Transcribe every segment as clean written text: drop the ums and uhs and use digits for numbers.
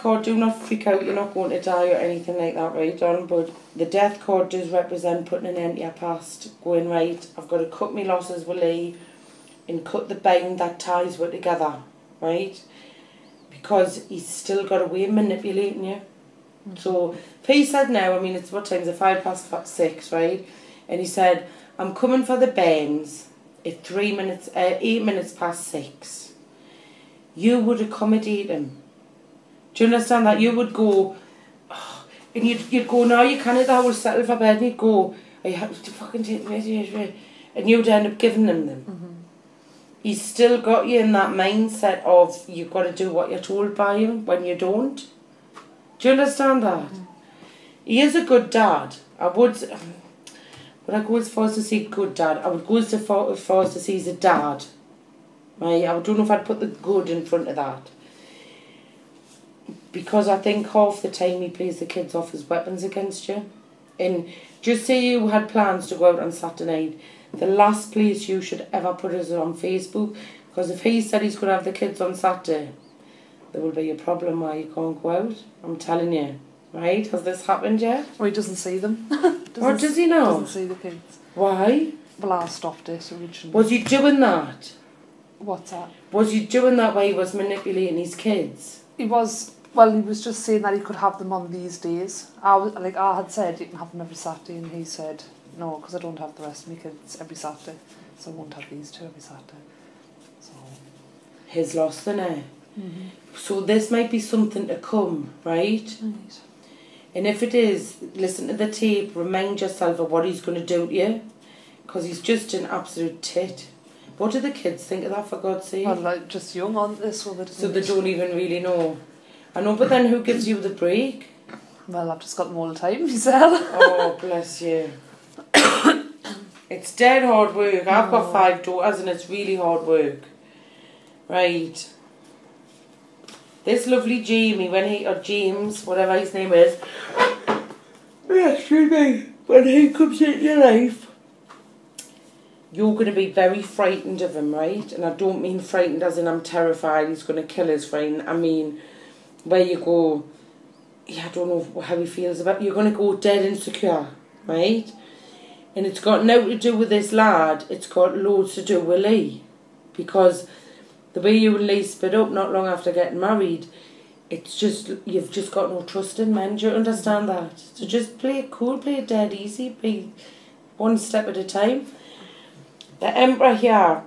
card, do not freak out, you're not going to die or anything like that, right, Don? But the death card does represent putting an end to your past, going, right, I've got to cut my losses with Lee and cut the bind that ties us together, right? Because he's still got a way of manipulating you. So, if he said now, I mean, it's what time is it, 6:05, right? And he said, I'm coming for the bairns at 8 minutes past 6. You would accommodate him. Do you understand that? You would go, oh, and you'd go, no, you can't, I will settle for bed, and you'd go, I have to fucking take me, and you'd end up giving him them. Mm-hmm. He's still got you in that mindset of you've got to do what you're told by him when you don't. Do you understand that? Mm-hmm. He is a good dad. Would I go as far as to say good dad? I would go as far as to say he's a dad. Right? I don't know if I'd put the good in front of that. Because I think half the time he plays the kids off as weapons against you. And just say you had plans to go out on Saturday night, the last place you should ever put it is on Facebook. Because if he said he's going to have the kids on Saturday, there will be a problem why you can't go out. I'm telling you. Right? Has this happened yet? Well, he doesn't see them. Or does he not? Doesn't see the kids. Why? Well, I stopped it originally. Was he doing that? What's that? Was he doing that while he was manipulating his kids? He was... Well, he was just saying that he could have them on these days. I had said you can have them every Saturday, and he said, no, because I don't have the rest of my kids every Saturday, so I won't have these two every Saturday. So his loss, innit? So this might be something to come, right? Right. And if it is, listen to the tape, remind yourself of what he's going to do to you, because he's just an absolute tit. What do the kids think of that, for God's sake? Well, like, just young on this, so they don't even really know. I know, but then who gives you the break? Well, I've just got them all the time, myself. Oh, bless you. It's dead hard work. I've got 5 daughters and it's really hard work. Right. This lovely Jamie, or James, whatever his name is, excuse me, when he comes into your life, you're going to be very frightened of him, right? And I don't mean frightened as in I'm terrified he's going to kill his friend. I mean, where you go, yeah, I don't know how he feels about, you're going to go dead insecure, right? And it's got nothing to do with this lad, it's got loads to do with Lee. Because the way you and Lee split up not long after getting married, it's just, you've just got no trust in men. Do you understand that? So just play it cool, play it dead easy, be one step at a time. The Emperor here,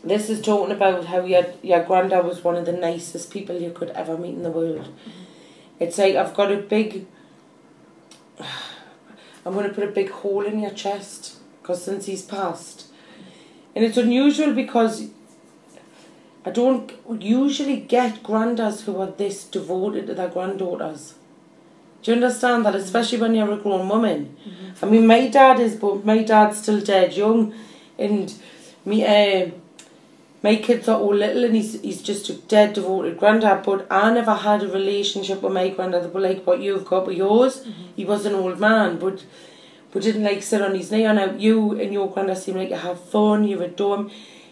this is talking about how your granddad was one of the nicest people you could ever meet in the world. It's like, I've got a big, I'm going to put a big hole in your chest, because since he's passed. And it's unusual because I don't usually get granddads who are this devoted to their granddaughters. Do you understand that? Especially when you're a grown woman. I mean, my dad is, but my dad's still dead young. And my kids are all little and he's just a dead devoted granddad. But I never had a relationship with my granddad like what you've got with yours. He was an old man, but didn't like sit on his knee. And now you and your granddad seem like you have fun, you adore him.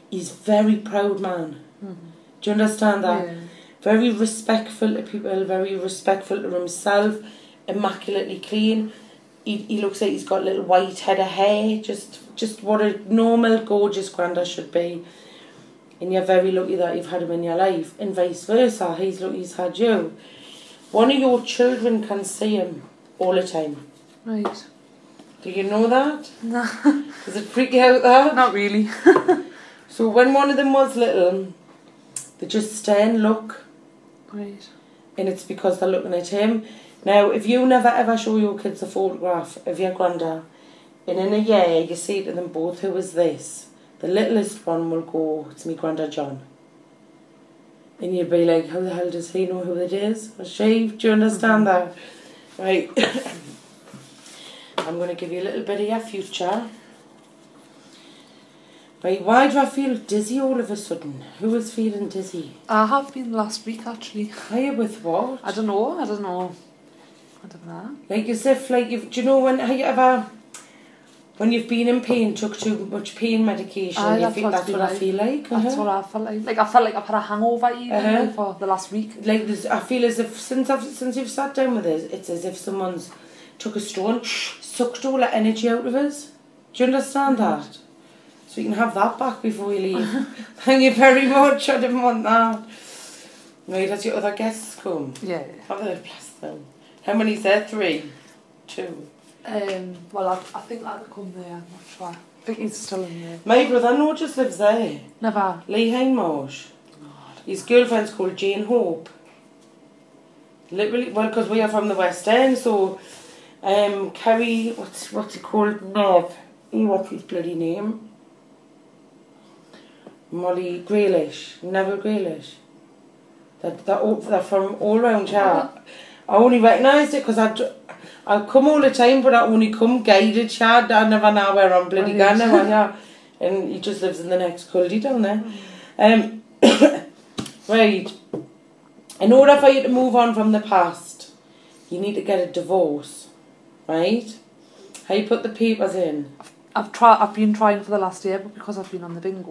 He's a very proud man. Do you understand that? Yeah. Very respectful to people, very respectful to himself, immaculately clean. He looks like he's got a little white head of hair, just what a normal, gorgeous granddad should be. And you're very lucky that you've had him in your life, and vice versa, he's lucky he's had you. One of your children can see him all the time. Right. Do you know that? No. Does it freak you out that? Not really. So when one of them was little, they just stay and look. Right. And it's because they're looking at him. Now, if you never ever show your kids a photograph of your granddad, and in a year you say to them both, who is this? The littlest one will go, it's me Grandad John. And you'd be like, how the hell does he know who it is? Or she? Do you understand that? Right. I'm going to give you a little bit of your future. Right, why do I feel dizzy all of a sudden? Who is feeling dizzy? I have been last week, actually. Are you with what? I don't know. Like as if, do you know when, have you ever, When you've been in pain, took too much pain medication, that's what I feel like. That's what I felt like. Like I felt like I've had a hangover even like, for the last week. Like I feel as if since you've sat down with us, it's as if someone's took a stone, sucked all that energy out of us. Do you understand that? So you can have that back before you leave. Thank you very much. I didn't want that. Right, has your other guests come? Yeah. Have they? Bless them. How many's there? 3? 2? Well, I think that'll come there, I'm not sure. I think he's still in there. My brother-in-law just lives there. Never. Lee Hindmarsh. His girlfriend's called Jane Hope. Literally, well, because we are from the West End, so Kerry, what's it called? Nev. What's his bloody name? Molly Grealish. Neville Grealish. They're from all round here. I only recognised it because I come all the time, but I only come guided shad. I never know where I'm bloody going now. And he just lives in the next culty down there. Right. In order for you to move on from the past, you need to get a divorce. Right? How you put the papers in? I've been trying for the last year, but because I've been on the bingo,